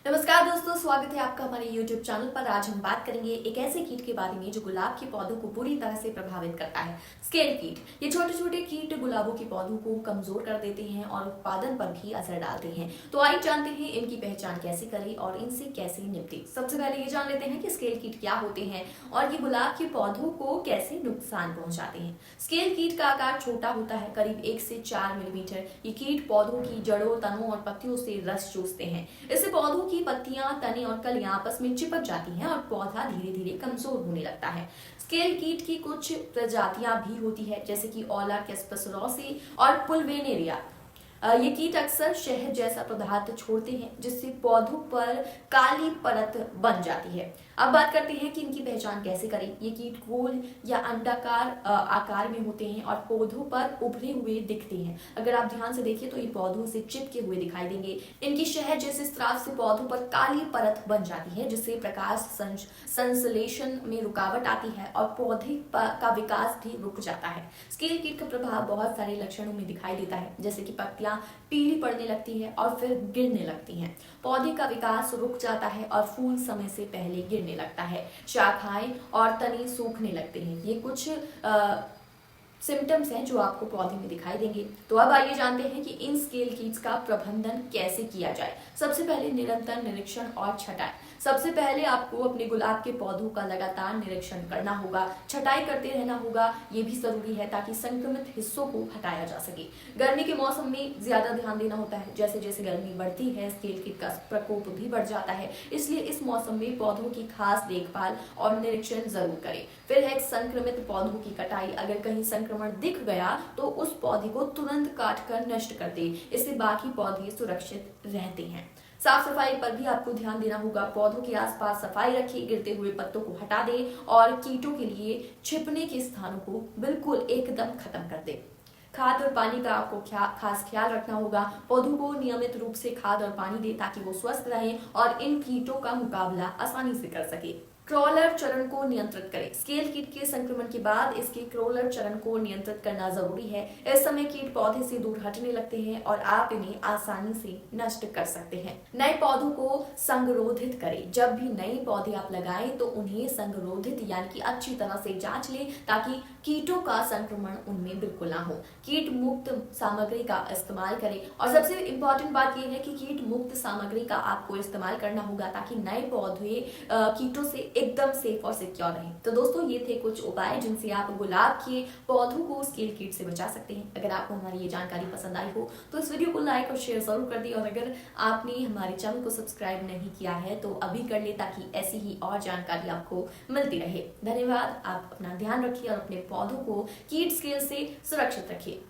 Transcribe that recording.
नमस्कार दोस्तों, स्वागत है आपका हमारे YouTube चैनल पर। आज हम बात करेंगे एक ऐसे कीट के बारे में जो गुलाब के पौधों को बुरी तरह से प्रभावित करता है, स्केल कीट। ये छोटे छोटे कीट गुलाबों के पौधों को कमजोर कर देते हैं और उत्पादन पर भी असर डालते हैं। तो आइए जानते हैं इनकी पहचान कैसे करें और इनसे कैसे निपटें। सबसे पहले ये जान लेते हैं कि स्केल कीट क्या होते हैं और ये गुलाब के पौधों को कैसे नुकसान पहुंचाते हैं। स्केल कीट का आकार छोटा होता है, करीब 1 से 4 मिलीमीटर। ये कीट पौधों की जड़ों, तनों और पत्तियों से रस चूसते हैं। इससे पौधों की पत्तियां, तने और कलियां आपस में चिपक जाती हैं और पौधा धीरे धीरे कमजोर होने लगता है। स्केल कीट की कुछ प्रजातियां भी होती है, जैसे कि ओला कैस्पस रोसी और पुलवेनेरिया। ये कीट अक्सर शहद जैसा पदार्थ छोड़ते हैं, जिससे पौधों पर काली परत बन जाती है। अब बात करते हैं कि इनकी पहचान कैसे करें। ये कीट गोल या अंडाकार आकार में होते हैं और पौधों पर उभरे हुए दिखते हैं। अगर आप ध्यान से देखिए तो ये पौधों से चिपके हुए दिखाई देंगे। इनकी शहद जैसे स्राव से पौधों पर काली परत बन जाती है, जिससे प्रकाश संश्लेषण में रुकावट आती है और पौधे का विकास भी रुक जाता है। स्केल कीट का प्रभाव बहुत सारे लक्षणों में दिखाई देता है, जैसे कि पत्तियां पीली पड़ने लगती है और फिर गिरने लगती हैं। पौधे का विकास रुक जाता है और फूल समय से पहले गिरने लगता है। शाखाएं और तने सूखने लगते हैं। ये कुछ सिम्टम्स हैं जो आपको पौधे में दिखाई देंगे। तो अब आइए जानते हैं कि इन स्केल कीट्स का प्रबंधन कैसे किया जाए। सबसे पहले निरंतर निरीक्षण और छटाई। सबसे पहले आपको अपने गुलाब के पौधों का लगातार निरीक्षण करना होगा, छटाई करते रहना होगा। ये भी जरूरी है ताकि संक्रमित हिस्सों को हटाया जा सके। गर्मी के मौसम में ज्यादा ध्यान देना होता है। जैसे जैसे गर्मी बढ़ती है, स्केल कीट का प्रकोप भी बढ़ जाता है। इसलिए इस मौसम में पौधों की खास देखभाल और निरीक्षण जरूर करें। फिर है संक्रमित पौधों की कटाई। अगर कहीं संक्रमण दिख गया तो उस पौधे को तुरंत काट कर नष्ट कर दे। इससे बाकी पौधे सुरक्षित रहते हैं। साफ सफाई पर भी आपको ध्यान देना होगा। पौधों के आसपास सफाई रखिए, गिरते हुए पत्तों को हटा दे और कीटों के लिए छिपने के स्थानों को बिल्कुल एकदम खत्म कर दे। खाद और पानी का आपको खास ख्याल रखना होगा। पौधों को नियमित रूप से खाद और पानी दे ताकि वो स्वस्थ रहें और इन कीटों का मुकाबला आसानी से कर सके। क्रॉलर चरण को नियंत्रित करें। स्केल कीट के संक्रमण के बाद इसके क्रॉलर चरण को नियंत्रित करना जरूरी है। इस समय कीट पौधे से दूर हटने लगते हैं और आप इन्हें आसानी से नष्ट कर सकते हैं। नए पौधों को संगरोधित करें। जब भी नए पौधे आप लगाएं तो उन्हें संगरोधित यानी कि अच्छी तरह से जांच लें ताकि कीटों का संक्रमण उनमें बिल्कुल ना हो। कीट मुक्त सामग्री का इस्तेमाल करें और सबसे इम्पोर्टेंट बात यह है कि कीट मुक्त सामग्री का आपको इस्तेमाल करना होगा ताकि नए पौधे कीटों से एकदम सेफ और सिक्योर रहें। तो दोस्तों, ये थे कुछ उपाय जिनसे आप गुलाब के पौधों को स्केल कीट से बचा सकते हैं। अगर आपको हमारी ये जानकारी पसंद आई हो तो इस वीडियो को लाइक और शेयर जरूर कर दी और अगर आपने हमारे चैनल को सब्सक्राइब नहीं किया है तो अभी कर ले ताकि ऐसी ही और जानकारी आपको मिलती रहे। धन्यवाद। आप अपना ध्यान रखिए और अपने पौधों को कीट स्केल से सुरक्षित रखिए।